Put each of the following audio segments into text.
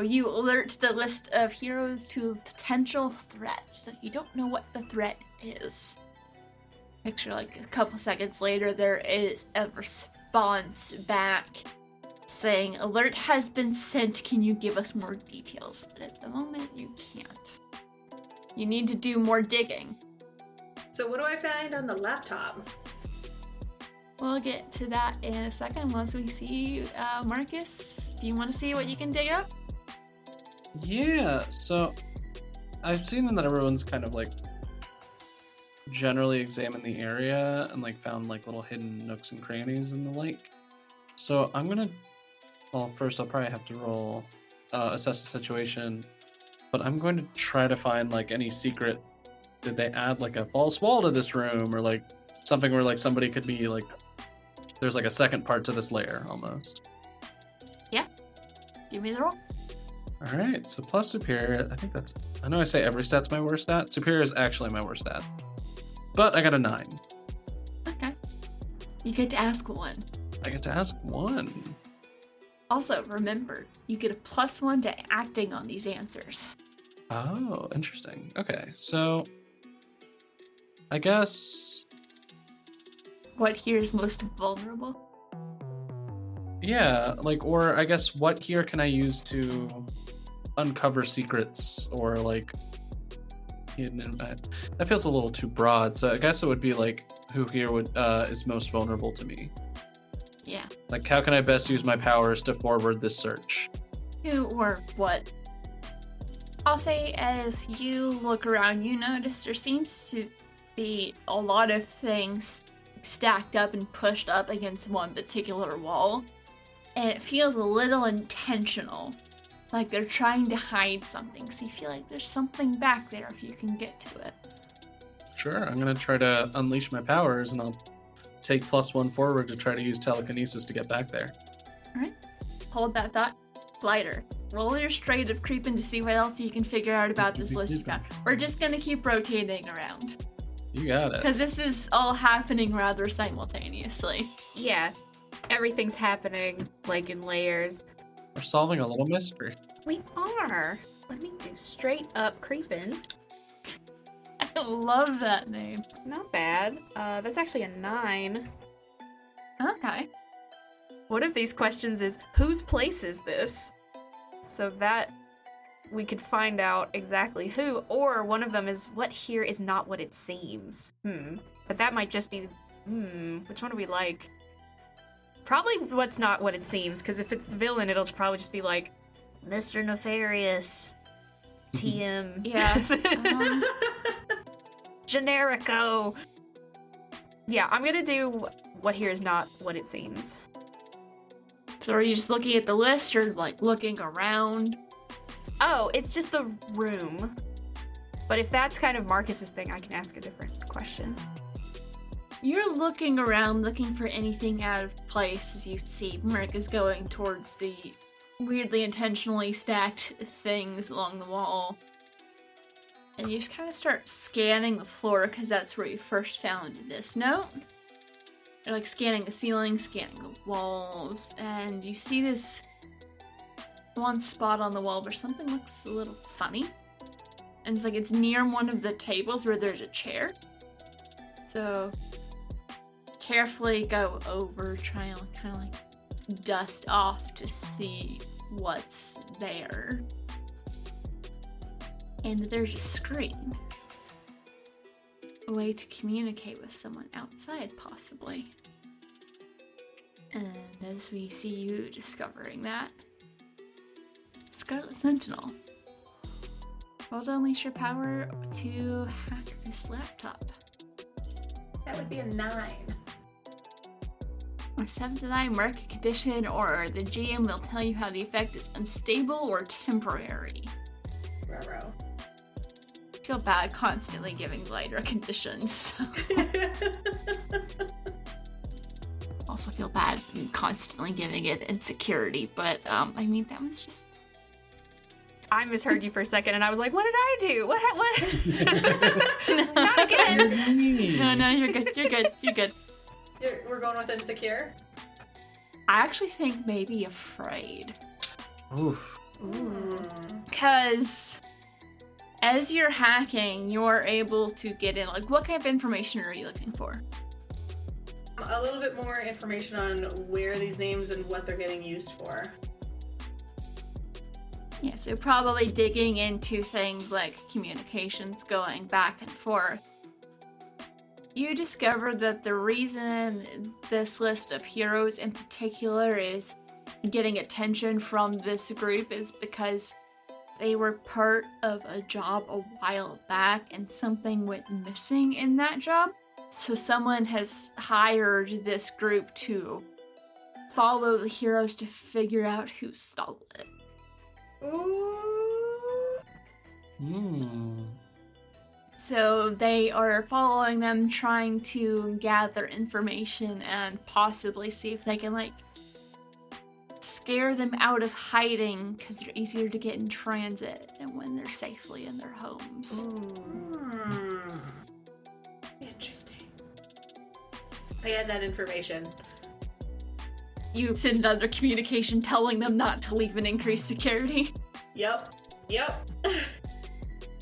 So you alert the list of heroes to a potential threat. So you don't know what the threat is. Picture like a couple seconds later, there is a response back saying, "Alert has been sent. Can you give us more details?" But at the moment, you can't. You need to do more digging. So what do I find on the laptop? We'll get to that in a second once we see Marcus. Do you want to see what you can dig up? Yeah, so I've seen that everyone's kind of like generally examined the area and like found like little hidden nooks and crannies and the like. So I'm gonna, well, first I'll probably have to roll assess the situation, but I'm going to try to find like any secret. Did they add like a false wall to this room, or like something where like somebody could be like, there's like a second part to this layer almost. Yeah. Give me the roll. All right, so plus superior, I think that's, I know I say every stat's my worst stat. Superior is actually my worst stat. But I got a 9. Okay. You get to ask one. I get to ask one. Also, remember, you get a +1 to acting on these answers. Oh, interesting. Okay, so I guess, What here is most vulnerable? yeah, like, or I guess what here can I use to uncover secrets, or like, that feels a little too broad. So I guess it would be like, who here would is most vulnerable to me? Yeah. Like, how can I best use my powers to forward this search? Who or what? I'll say as you look around, you notice there seems to be a lot of things stacked up and pushed up against one particular wall. And it feels a little intentional. Like they're trying to hide something. So you feel like there's something back there if you can get to it. Sure, I'm gonna try to unleash my powers, and I'll take +1 forward to try to use telekinesis to get back there. Alright. Hold that thought. Glider. Roll your straight of creeping to see what else you can figure out about this list you found. We're just gonna keep rotating around. You got it. Because this is all happening rather simultaneously. Yeah, everything's happening like in layers. We're solving a little mystery. We are. Let me do straight up creeping. I love that name. Not bad. That's actually a 9. Okay. One of these questions is, whose place is this? So that we could find out exactly who, or one of them is, what here is not what it seems. But that might just be, which one do we like? Probably what's not what it seems, because if it's the villain, it'll probably just be like, Mr. Nefarious, TM. Yeah. Generico. Yeah, I'm gonna do what here is not what it seems. So are you just looking at the list or like looking around? Oh, it's just the room. But if that's kind of Marcus's thing, I can ask a different question. You're looking around, looking for anything out of place as you see Marcus going towards the weirdly intentionally stacked things along the wall. And you just kind of start scanning the floor because that's where you first found this note. You're like scanning the ceiling, scanning the walls, and you see this one spot on the wall where something looks a little funny. And it's like it's near one of the tables where there's a chair. So carefully go over, try and kind of like dust off to see what's there. And there's a screen. A way to communicate with someone outside, possibly. And as we see you discovering that, Scarlet Sentinel. Roll to unleash your power to hack this laptop. That would be a 9. Or 7 to 9, market condition, or the GM will tell you how the effect is unstable or temporary. Ruh-roh. I feel bad constantly giving glider conditions. Also feel bad constantly giving it insecurity, but I mean that was just. I misheard you for a second, and I was like, "What did I do? What? Not again." No, you're good. You're good. You're good. We're going with insecure. I actually think maybe afraid. Oof. Because as you're hacking, you're able to get in. Like, what kind of information are you looking for? A little bit more information on where these names and what they're getting used for. Yeah, so probably digging into things like communications going back and forth. You discovered that the reason this list of heroes in particular is getting attention from this group is because they were part of a job a while back and something went missing in that job. So someone has hired this group to follow the heroes to figure out who stole it. Hmm. So they are following them, trying to gather information and possibly see if they can, like, scare them out of hiding because they're easier to get in transit than when they're safely in their homes. Interesting. I had that information. You send another communication telling them not to leave and increase security. Yep.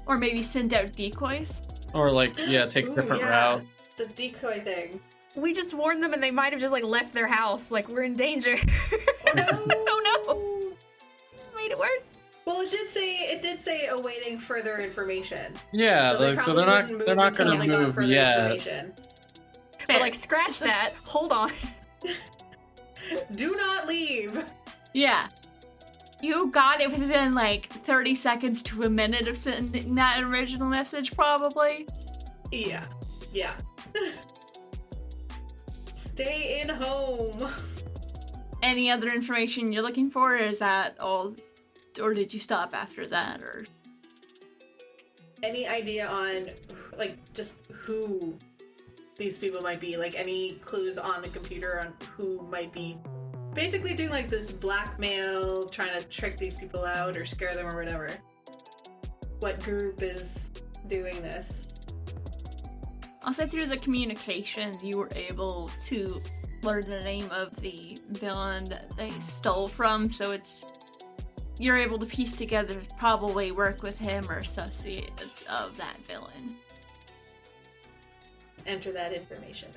Or maybe send out decoys. Or like, yeah, take a different route. The decoy thing. We just warned them and they might have just like left their house. Like, we're in danger. Oh no! Oh no! Just made it worse. Well, it did say awaiting further information. Yeah, So they like, so probably they're wouldn't not move they're not until gonna they got move further yet. information. But like, scratch that. Hold on. Do not leave. Yeah. You got it within like 30 seconds to a minute of sending that original message, probably. Yeah. Stay in home. Any other information you're looking for, or is that all? Or did you stop after that, or? Any idea on, like, just who these people might be? Like, any clues on the computer on who might be basically doing, like, this blackmail, trying to trick these people out or scare them or whatever? What group is doing this? I'll say through the communication, you were able to learn the name of the villain that they stole from, so you're able to piece together, probably work with him or associates of that villain. Enter that information.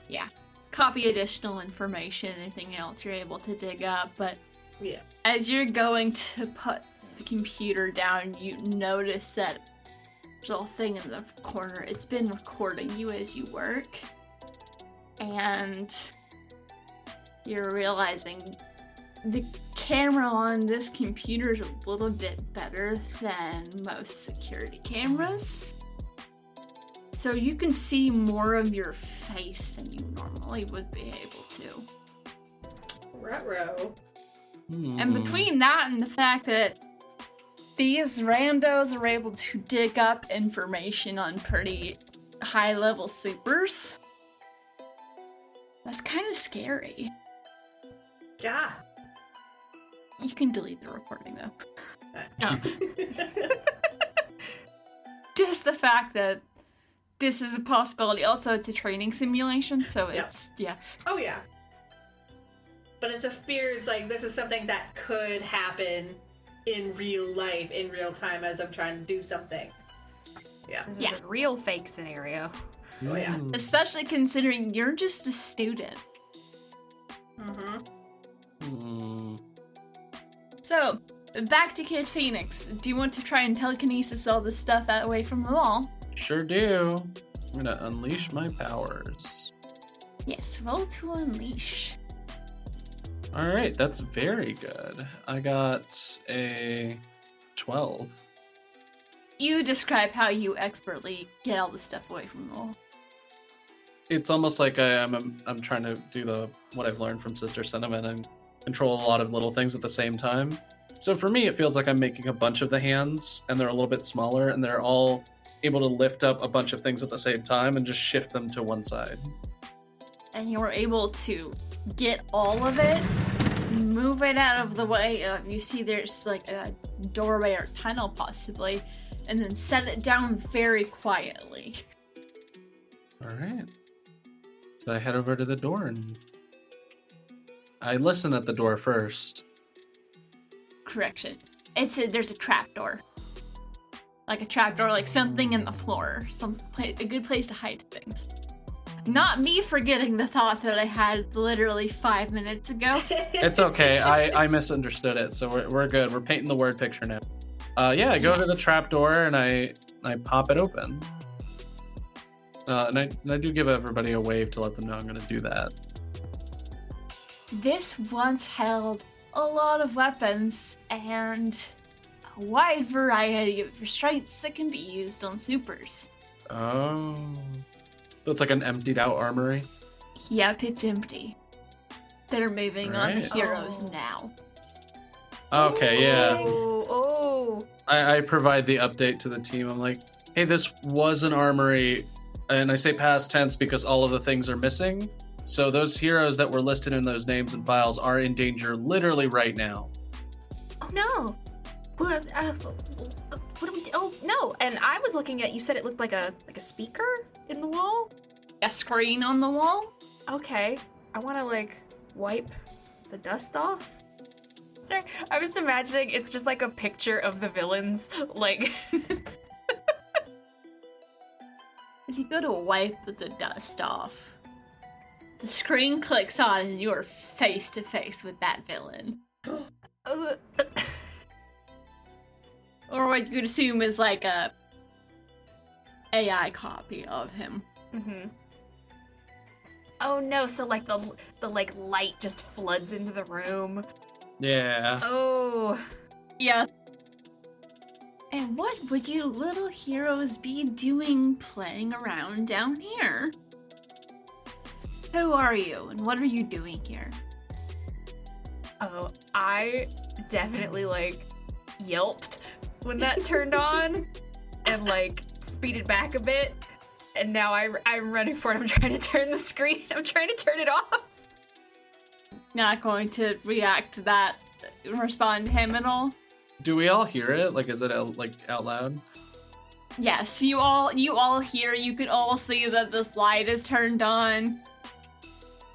Yeah. Copy additional information, anything else you're able to dig up, but Yeah. as you're going to put the computer down, you notice that little thing in the corner, it's been recording you as you work, and you're realizing the camera on this computer is a little bit better than most security cameras. So you can see more of your face than you normally would be able to. Ruh-roh. And between that and the fact that these randos are able to dig up information on pretty high-level supers, that's kind of scary. Yeah. You can delete the recording, though. Just the fact that this is a possibility. Also, it's a training simulation, so it's, yeah. Oh, yeah. But it's a fear. It's like, this is something that could happen in real life, in real time, as I'm trying to do something. Yeah. This is a real fake scenario. Oh, yeah. Especially considering you're just a student. So, back to Kid Phoenix. Do you want to try and telekinesis all this stuff away from the wall? Sure do. I'm gonna unleash my powers. Yes, roll to unleash. Alright, that's very good. I got a 12. You describe how you expertly get all this stuff away from the wall. It's almost like I'm trying to do what I've learned from Sister Cinnamon and control a lot of little things at the same time. So for me, it feels like I'm making a bunch of the hands, and they're a little bit smaller, and they're all able to lift up a bunch of things at the same time and just shift them to one side. And you were able to get all of it, move it out of the way. You see there's like a doorway or tunnel possibly, and then set it down very quietly. Alright. So I head over to the door and I listen at the door first. correction. There's a trapdoor. Like a trapdoor, like something in the floor. A good place to hide things. Not me forgetting the thought that I had literally 5 minutes ago. It's okay. I misunderstood it, so we're good. We're painting the word picture now. I go to the trapdoor and I pop it open. And I do give everybody a wave to let them know I'm going to do that. This once held a lot of weapons and a wide variety of restraints that can be used on supers. Oh. So it's like an emptied out armory? Yep, it's empty. They're moving on the Right. heroes now. Okay, yeah. Oh. I provide the update to the team. I'm like, hey, this was an armory. And I say past tense because all of the things are missing. So those heroes that were listed in those names and files are in danger literally right now. Oh no. What do we do? Oh no. And I was looking at, you said it looked like a speaker in the wall? A screen on the wall? Okay. I want to like wipe the dust off. Sorry, I was imagining it's just like a picture of the villains, like. As you go to wipe the dust off, the screen clicks on and you are face to face with that villain. Or what you could assume is like a AI copy of him. Mm-hmm. Oh no! So like the like light just floods into the room. Yeah. Oh. Yeah. And what would you little heroes be doing playing around down here? Who are you and what are you doing here? Oh, I definitely like yelped when that turned on and like speeded back a bit. And now I'm running for it. I'm trying to turn the screen. I'm trying to turn it off. Not going to react to that, respond to him at all? Do we all hear it? Like, is it out loud? Yes, you all hear, you can all see that this light is turned on.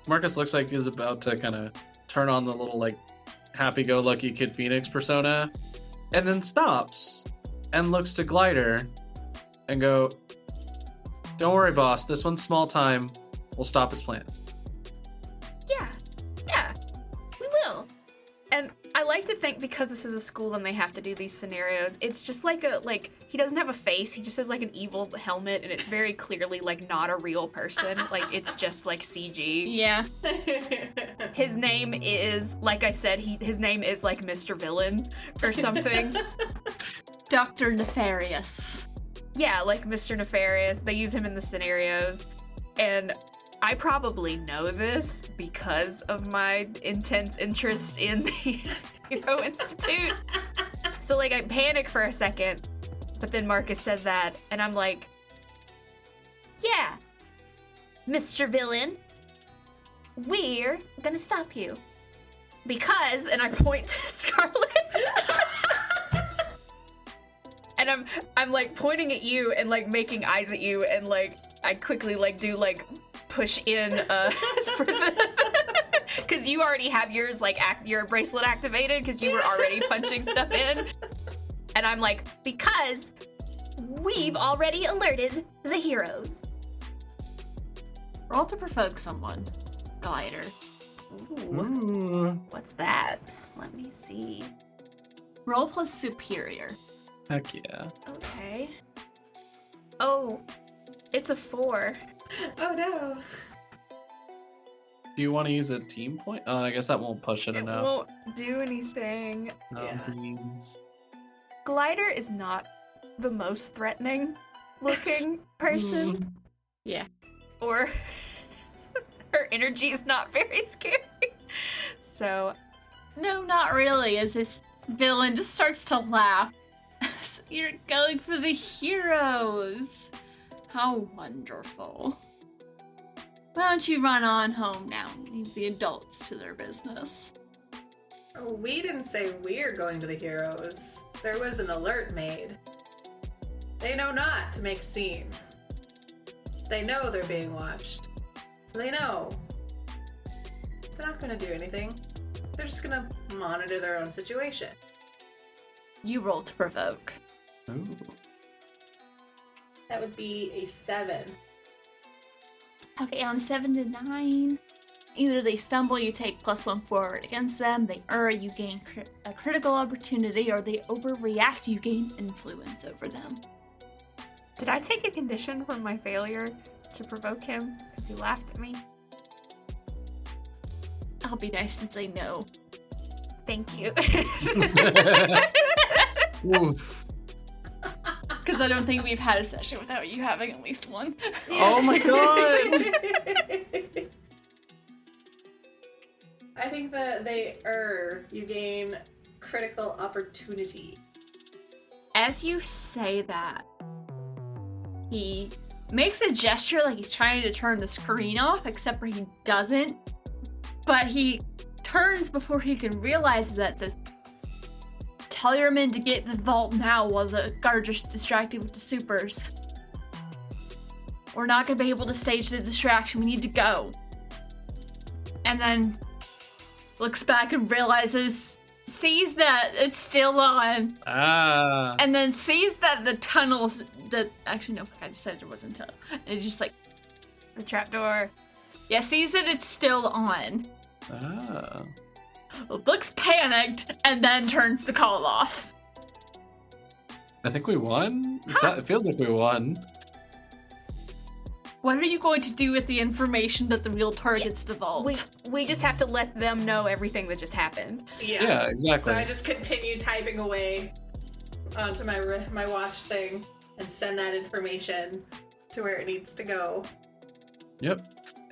Marcus looks like he's about to kind of turn on the little, like, happy-go-lucky Kid Phoenix persona, and then stops and looks to Glider and go, don't worry, boss. This one's small time. We'll stop his plan. Yeah, we will. And I like to think because this is a school and they have to do these scenarios, it's just like he doesn't have a face, he just has like an evil helmet and it's very clearly like not a real person. Like it's just like CG. Yeah. His name is, like I said, his name is like Mr. Villain or something. Dr. Nefarious. Yeah, like Mr. Nefarious. They use him in the scenarios. And I probably know this because of my intense interest in the Hero Institute. So, like, I panic for a second, but then Marcus says that, and I'm like, yeah, Mr. Villain, we're gonna stop you. Because, and I point to Scarlet. And I'm like pointing at you and like making eyes at you and like I quickly like do like push in for the because you already have yours like your bracelet activated because you were already punching stuff in. And I'm like, because we've already alerted the heroes. Roll to provoke someone. Glider. Ooh. What's that? Let me see. Roll plus superior. Heck yeah. Okay. Oh, it's a 4. Oh no. Do you want to use a team point? Oh, I guess that won't push it It enough. won't do anything. No, Yeah. beans. Glider is not the most threatening looking person, Yeah. or her energy is not very scary. So, No, not really, as this villain just starts to laugh. You're going for the heroes. How wonderful. Why don't you run on home now and leave the adults to their business? Oh, we didn't say we're going to the heroes. There was an alert made. They know not to make a scene. They know they're being watched. So they know. They're not gonna do anything. They're just gonna monitor their own situation. You roll to provoke. Ooh. That would be a 7. Okay, on 7 to 9. Either they stumble, you take +1 forward against them, they err, you gain a critical opportunity, or they overreact, you gain influence over them. Did I take a condition from my failure to provoke him because he laughed at me? I'll be nice and say no. Thank you. Oof. Because I don't think we've had a session without you having at least one. Oh my god! I think that they err. You gain critical opportunity. As you say that, he makes a gesture like he's trying to turn the screen off, except for he doesn't. But he turns before he can realize that, says, "Tell your men to get the vault now while the guards are distracted with the supers. We're not gonna be able to stage the distraction, we need to go." And then looks back and realizes, sees that it's still on, Ah. and then sees that the tunnels, actually no, I just said there wasn't a tunnel. And it's just like, The trapdoor. yeah, sees that it's still on, Ah. looks panicked, and then turns the call off. I think we won. It feels like we won. What are you going to do with the information that the real target's the vault? We just have to let them know everything that just happened. Yeah, exactly. So I just continue typing away onto my watch thing and send that information to where it needs to go. Yep.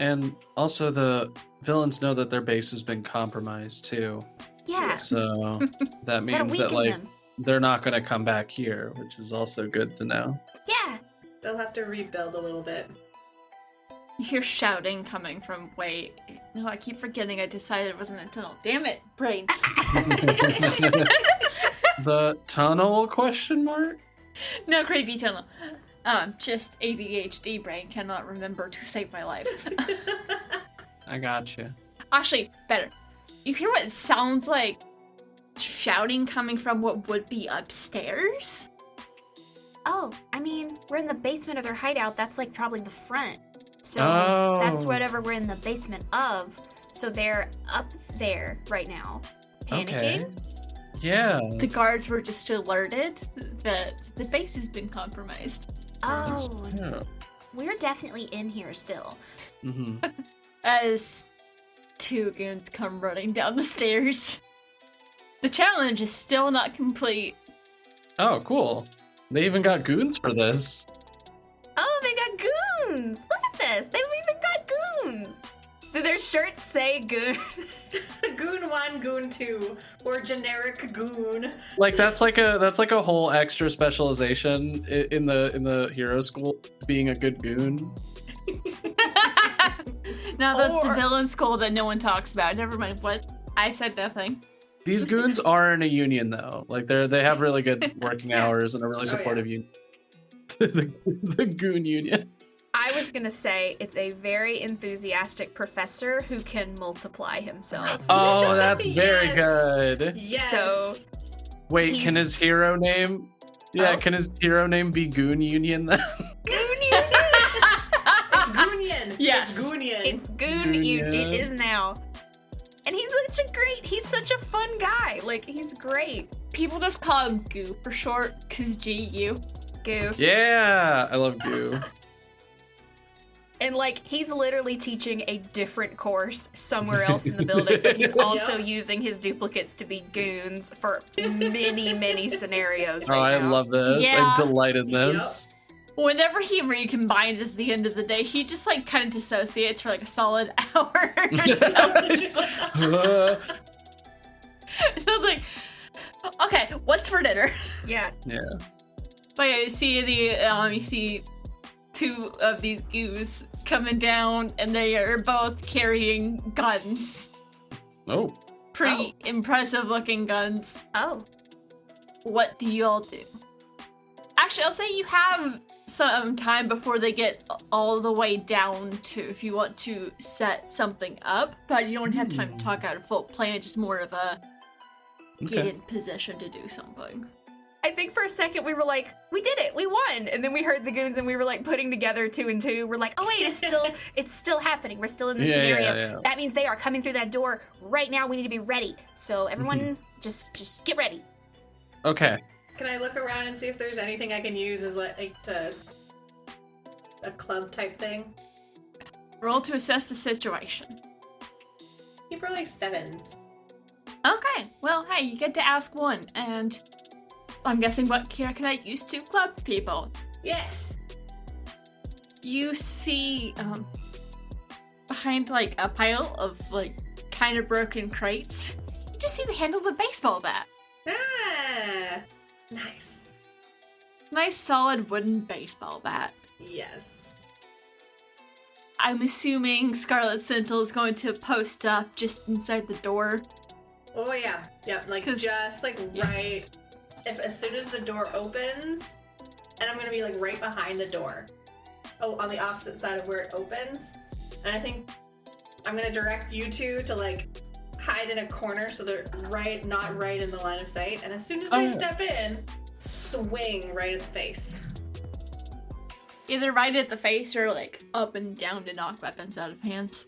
And also the villains know that their base has been compromised too. Yeah. So that means that like they're not going to come back here, which is also good to know. Yeah. They'll have to rebuild a little bit. You hear shouting coming from way... No, I keep forgetting I decided it wasn't a tunnel. Damn it, brain. The tunnel question mark? No creepy tunnel. Just ADHD brain cannot remember to save my life. I gotcha. Actually, better. You hear what it sounds like shouting coming from what would be upstairs? Oh, I mean, we're in the basement of their hideout. That's like probably the front. So that's whatever we're in the basement of. So they're up there right now, panicking. Okay. Yeah. The guards were just alerted that the base has been compromised. Oh, Yeah. we're definitely in here still. Mm-hmm. As two goons come running down the stairs. The challenge is still not complete. Oh, cool. They even got goons for this. Oh, they got goons! Look at this! They've even got goons! Do their shirts say goon? Goon 1, Goon 2, or generic goon. Like that's like a whole extra specialization in the hero school, being a good goon. Now that's the villain school that no one talks about. Never mind. What? I said nothing. These goons are in a union though. Like they have really good working hours and a really supportive union. the goon union. I was gonna say it's a very enthusiastic professor who can multiply himself. Oh, that's very Yes. good. Yes. So Wait, He's- can his hero name? Yeah, Oh. can his hero name be Goon Union then? Goon Union! It's Goonian. Yes. It's Goonian. It's Goon Goon, Union. yeah. It is now. And he's such a fun guy. Like, he's great. People just call him Goo for short, cause GU. Goo. Yeah, I love Goo. And like, he's literally teaching a different course somewhere else in the building, but he's also Yep. using his duplicates to be goons for many, many scenarios Oh, right I now. love this. Yeah. I delight in this. Whenever he recombines at the end of the day, he just like kind of dissociates for like a solid hour. Until it's just like, I was like, okay, what's for dinner? Yeah. Yeah. But yeah, you see two of these goos coming down, and they are both carrying guns. Oh. Pretty impressive looking guns. Oh. What do you all do? Actually, I'll say you have some time before they get all the way down to if you want to set something up, but you don't have time to talk out a full plan, just more of a get Okay. in position to do something. I think for a second we were like, we did it, we won, and then we heard the goons and we were like putting together 2 and 2. We're like, oh wait, it's still happening. We're still in the scenario. Yeah. That means they are coming through that door right now. We need to be ready. So everyone, just get ready. Okay. Can I look around and see if there's anything I can use as like to a club type thing? Roll to assess the situation. Keep rolling 7s. Okay, well, hey, you get to ask one, and I'm guessing what care can I use to club people? Yes. You see, behind, like, a pile of, like, kind of broken crates, you just see the handle of a baseball bat. Ah, nice. Nice, solid wooden baseball bat. Yes. I'm assuming Scarlet Sentinel is going to post up just inside the door. Oh yeah, yep. Like 'Cause- just like right. If as soon as the door opens, and I'm gonna be like right behind the door. Oh, on the opposite side of where it opens, and I think I'm gonna direct you two to like hide in a corner so they're not right in the line of sight. And as soon as they step in, swing right at the face. Either right at the face or, like, up and down to knock weapons out of hands.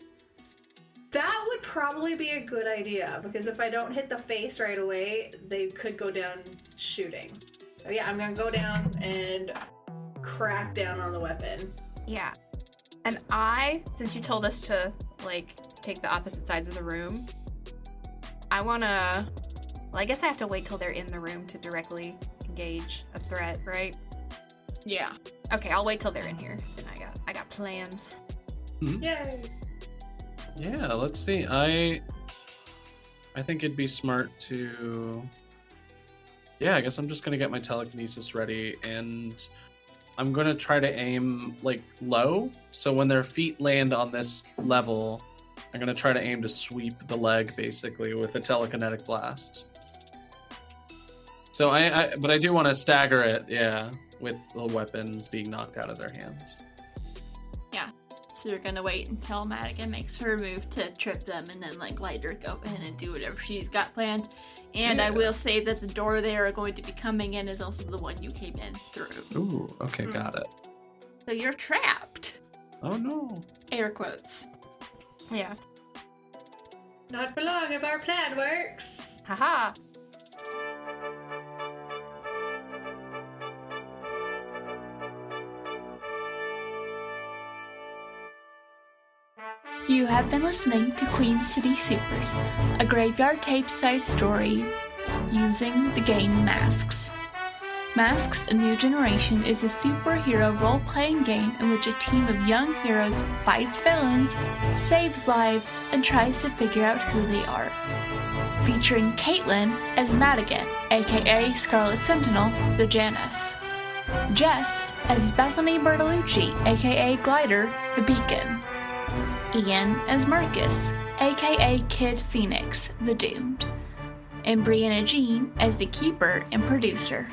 That would probably be a good idea, because if I don't hit the face right away, they could go down shooting. So yeah, I'm gonna go down and crack down on the weapon. Yeah. And since you told us to, like, take the opposite sides of the room, I wanna... Well, I guess I have to wait till they're in the room to directly engage a threat, right? Yeah. Okay, I'll wait till they're in here. And I got plans. Yay! Yeah, let's see. I think it'd be smart to... Yeah, I guess I'm just gonna get my telekinesis ready, and I'm gonna try to aim, like, low. So when their feet land on this level, I'm gonna try to aim to sweep the leg, basically, with a telekinetic blast. So but I do want to stagger it, yeah, with the weapons being knocked out of their hands. So you're gonna wait until Madigan makes her move to trip them, and then, like, let her go in and do whatever she's got planned. And I will say that the door they are going to be coming in is also the one you came in through. Ooh, okay, got it. So you're trapped. Oh no. Air quotes. Yeah. Not for long if our plan works. Haha. You have been listening to Queen City Supers, a graveyard tape side story using the game Masks. Masks: A New Generation is a superhero role-playing game in which a team of young heroes fights villains, saves lives, and tries to figure out who they are. Featuring Caitlin as Madigan, aka Scarlet Sentinel, the Janus. Jess as Bethany Bertolucci, aka Glider, the Beacon. Ian as Marcus, aka Kid Phoenix, the Doomed. And Brianna Jean as the Keeper and Producer.